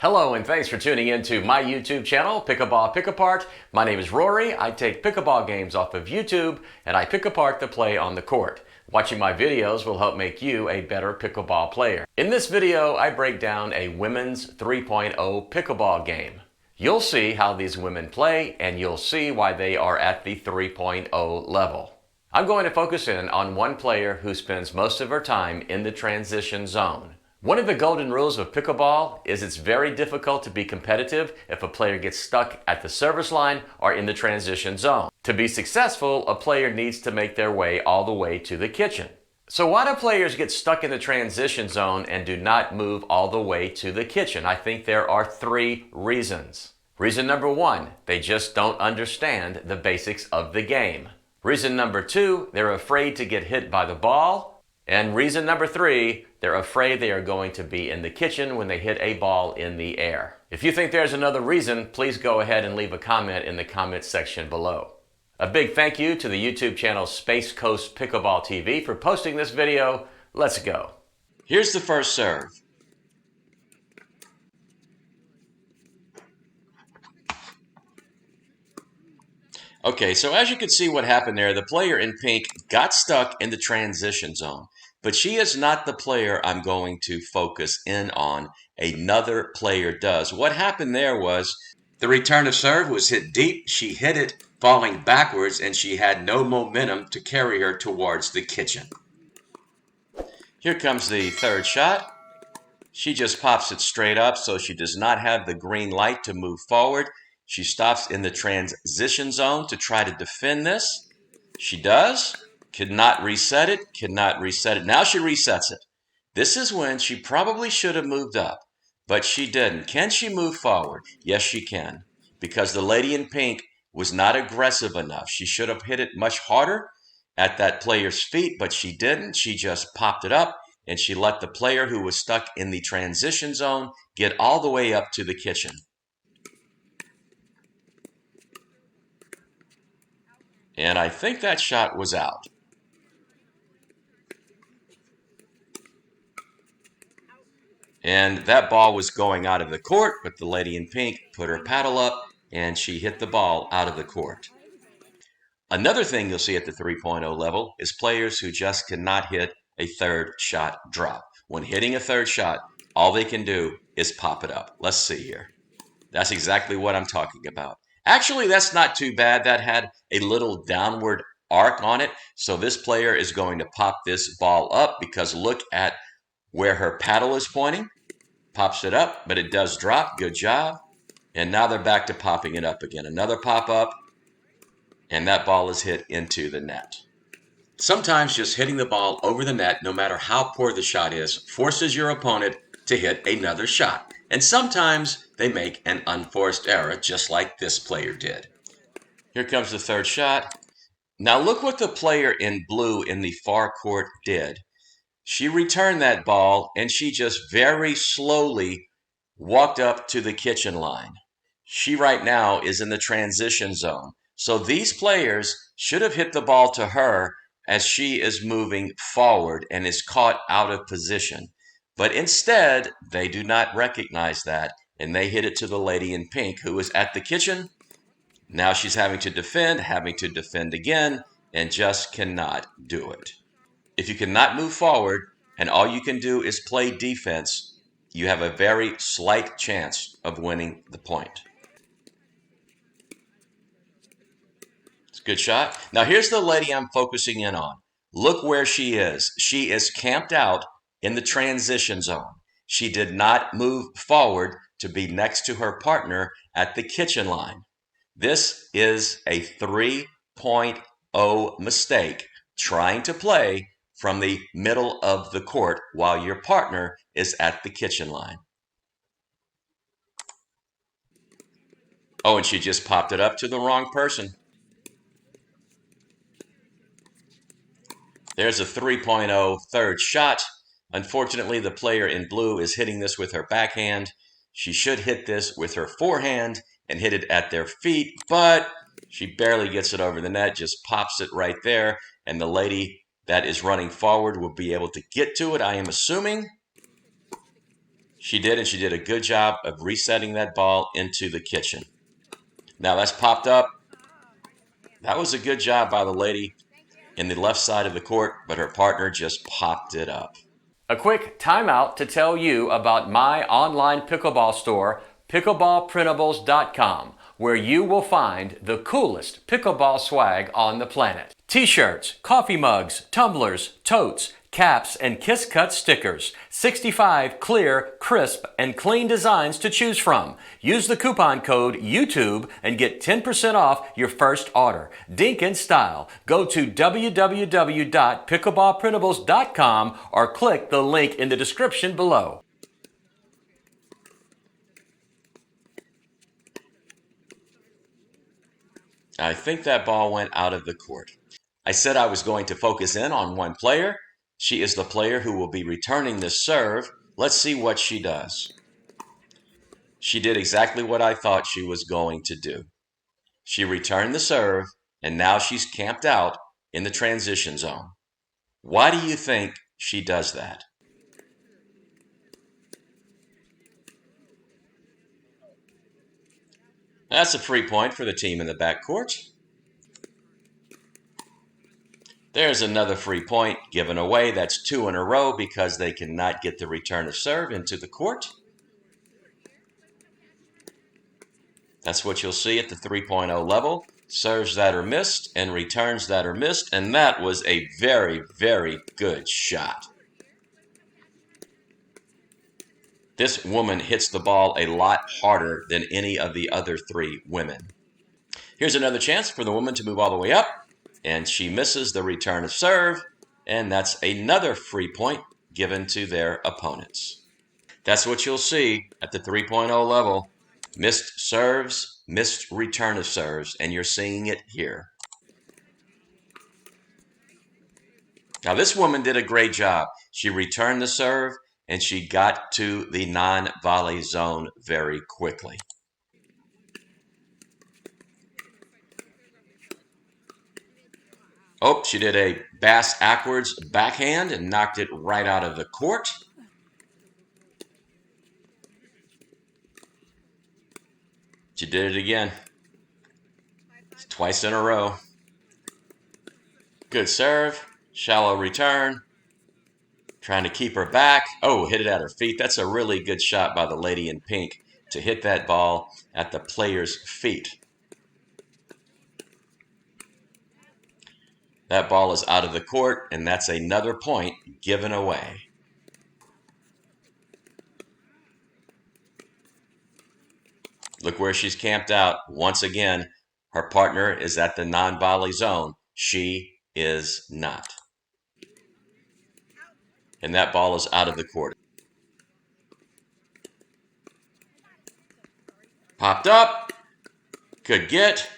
Hello and thanks for tuning in to my YouTube channel, Pick-A-Ball Pick-Apart. My name is Rory. I take pickleball games off of YouTube and I pick apart the play on the court. Watching my videos will help make you a better pickleball player. In this video, I break down a women's 3.0 pickleball game. You'll see how these women play and you'll see why they are at the 3.0 level. I'm going to focus in on one player who spends most of her time in the transition zone. One of the golden rules of pickleball is it's very difficult to be competitive if a player gets stuck at the service line or in the transition zone. To be successful, a player needs to make their way all the way to the kitchen. So why do players get stuck in the transition zone and do not move all the way to the kitchen? I think there are three reasons. Reason number one, they just don't understand the basics of the game. Reason number two, they're afraid to get hit by the ball. And reason number three, they're afraid they are going to be in the kitchen when they hit a ball in the air. If you think there's another reason, please go ahead and leave a comment in the comments section below. A big thank you to the YouTube channel Space Coast Pickleball TV for posting this video. Let's go. Here's the first serve. Okay, so as you can see what happened there, the player in pink got stuck in the transition zone. But she is not the player I'm going to focus in on. Another player does. What happened there was the return of serve was hit deep. She hit it falling backwards, and she had no momentum to carry her towards the kitchen. Here comes the third shot. She just pops it straight up, so she does not have the green light to move forward. She stops in the transition zone to try to defend this. She does. Cannot reset it. Now she resets it. This is when she probably should have moved up, but she didn't. Can she move forward? Yes, she can, because the lady in pink was not aggressive enough. She should have hit it much harder at that player's feet, but she didn't. She just popped it up, and she let the player who was stuck in the transition zone get all the way up to the kitchen. And I think that shot was out. And that ball was going out of the court, but the lady in pink put her paddle up and she hit the ball out of the court. Another thing you'll see at the 3.0 level is players who just cannot hit a third shot drop. When hitting a third shot, all they can do is pop it up. Let's see here. That's exactly what I'm talking about. Actually, that's not too bad. That had a little downward arc on it. So this player is going to pop this ball up because look at where her paddle is pointing. Pops it up, but it does drop. Good job. And now they're back to popping it up again. Another pop up, and that ball is hit into the net. Sometimes just hitting the ball over the net, no matter how poor the shot is, forces your opponent to hit another shot. And sometimes they make an unforced error, just like this player did. Here comes the third shot. Now look what the player in blue in the far court did. She returned that ball, and she just very slowly walked up to the kitchen line. She right now is in the transition zone. So these players should have hit the ball to her as she is moving forward and is caught out of position. But instead, they do not recognize that, and they hit it to the lady in pink who is at the kitchen. Now she's having to defend again, and just cannot do it. If you cannot move forward and all you can do is play defense, you have a very slight chance of winning the point. It's a good shot. Now here's the lady I'm focusing in on. Look where she is. She is camped out in the transition zone. She did not move forward to be next to her partner at the kitchen line. This is a 3.0 mistake, trying to play from the middle of the court while your partner is at the kitchen line. Oh, and she just popped it up to the wrong person. There's a 3.0 third shot. Unfortunately, the player in blue is hitting this with her backhand. She should hit this with her forehand and hit it at their feet, but she barely gets it over the net, just pops it right there, and the lady that is running forward will be able to get to it, I am assuming. She did, and she did a good job of resetting that ball into the kitchen. Now that's popped up. That was a good job by the lady in the left side of the court, but her partner just popped it up. A quick timeout to tell you about my online pickleball store, pickleballprintables.com, where you will find the coolest pickleball swag on the planet. T-shirts, coffee mugs, tumblers, totes, caps, and Kiss Cut stickers. 65 clear, crisp, and clean designs to choose from. Use the coupon code YouTube and get 10% off your first order. Dink in style. Go to www.pickleballprintables.com or click the link in the description below. I think that ball went out of the court. I said I was going to focus in on one player. She is the player who will be returning this serve. Let's see what she does. She did exactly what I thought she was going to do. She returned the serve, and now she's camped out in the transition zone. Why do you think she does that? That's a free point for the team in the backcourt. There's another free point given away. That's 2 in a row because they cannot get the return of serve into the court. That's what you'll see at the 3.0 level. Serves that are missed and returns that are missed. And that was a very, very good shot. This woman hits the ball a lot harder than any of the other 3 women. Here's another chance for the woman to move all the way up. And she misses the return of serve, and that's another free point given to their opponents. That's what you'll see at the 3.0 level. Missed serves, missed return of serves, and you're seeing it here. Now this woman did a great job. She returned the serve, and she got to the non-volley zone very quickly. Oh, she did a bass-ackwards backhand and knocked it right out of the court. She did it again. It's twice in a row. Good serve. Shallow return. Trying to keep her back. Oh, hit it at her feet. That's a really good shot by the lady in pink to hit that ball at the player's feet. That ball is out of the court, and that's another point given away. Look where she's camped out. Once again, her partner is at the non-volley zone. She is not. And that ball is out of the court. Popped up. Good get.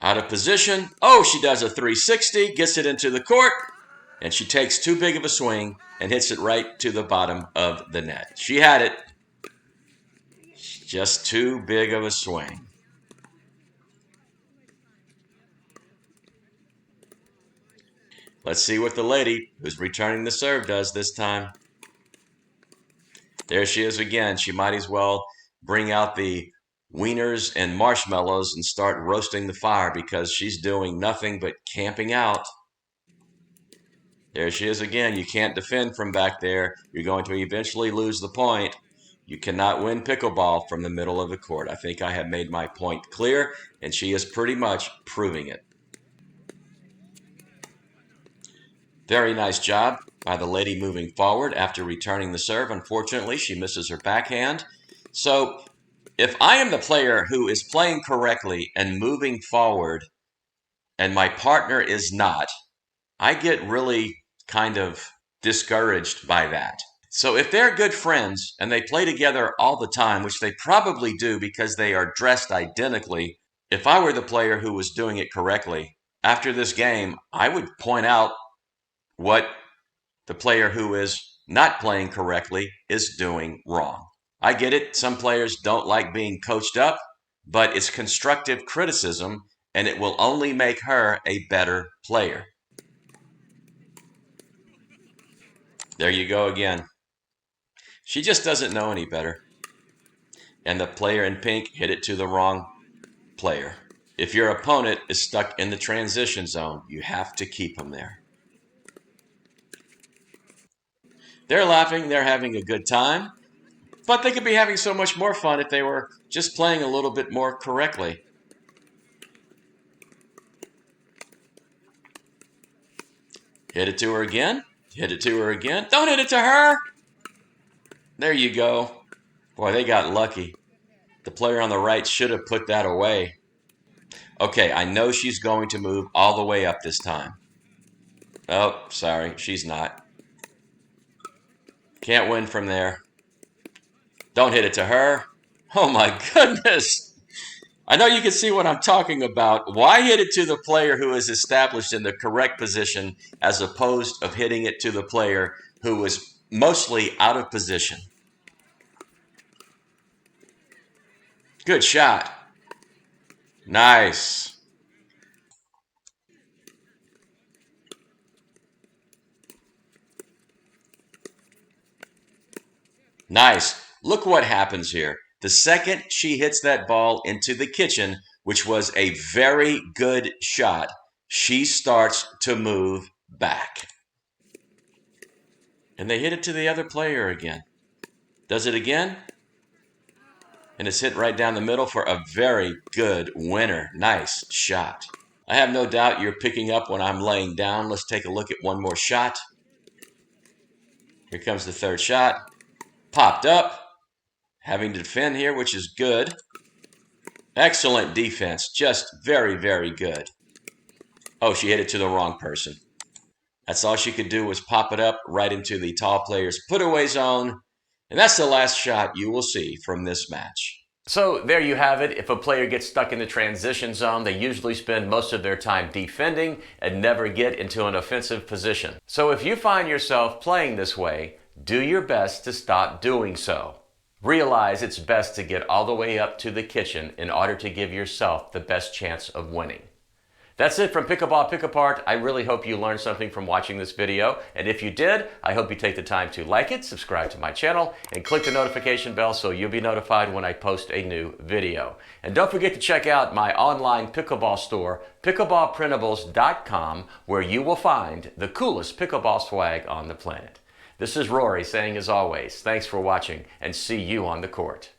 Out of position. Oh, she does a 360, gets it into the court, and she takes too big of a swing and hits it right to the bottom of the net. She had it. Just too big of a swing. Let's see what the lady who's returning the serve does this time. There she is again. She might as well bring out the wieners and marshmallows and start roasting the fire because she's doing nothing but camping out. There she is again. You can't defend from back there. You're going to eventually lose the point. You cannot win pickleball from the middle of the court. I think I have made my point clear, and she is pretty much proving it. Very nice job by the lady moving forward after returning the serve. Unfortunately, she misses her backhand. So if I am the player who is playing correctly and moving forward, and my partner is not, I get really kind of discouraged by that. So if they're good friends and they play together all the time, which they probably do because they are dressed identically, if I were the player who was doing it correctly, after this game, I would point out what the player who is not playing correctly is doing wrong. I get it. Some players don't like being coached up, but it's constructive criticism, and it will only make her a better player. There you go again. She just doesn't know any better. And the player in pink hit it to the wrong player. If your opponent is stuck in the transition zone, you have to keep them there. They're laughing, they're having a good time, but they could be having so much more fun if they were just playing a little bit more correctly. Hit it to her again. Hit it to her again. Don't hit it to her. There you go. Boy, they got lucky. The player on the right should have put that away. Okay, I know she's going to move all the way up this time. Oh, sorry, she's not. Can't win from there. Don't hit it to her. Oh my goodness. I know you can see what I'm talking about. Why hit it to the player who is established in the correct position as opposed of hitting it to the player who is mostly out of position? Good shot. Nice. Nice. Look what happens here. The second she hits that ball into the kitchen, which was a very good shot, she starts to move back. And they hit it to the other player again. Does it again? And it's hit right down the middle for a very good winner. Nice shot. I have no doubt you're picking up when I'm laying down. Let's take a look at one more shot. Here comes the third shot. Popped up. Having to defend here, which is good. Excellent defense. Just very, very good. Oh, she hit it to the wrong person. That's all she could do was pop it up right into the tall player's put-away zone. And that's the last shot you will see from this match. So there you have it. If a player gets stuck in the transition zone, they usually spend most of their time defending and never get into an offensive position. So if you find yourself playing this way, do your best to stop doing so. Realize it's best to get all the way up to the kitchen in order to give yourself the best chance of winning. That's it from Pickleball Pick Apart. I really hope you learned something from watching this video. And if you did, I hope you take the time to like it, subscribe to my channel, and click the notification bell so you'll be notified when I post a new video. And don't forget to check out my online pickleball store, pickleballprintables.com, where you will find the coolest pickleball swag on the planet. This is Rory saying, as always, thanks for watching and see you on the court.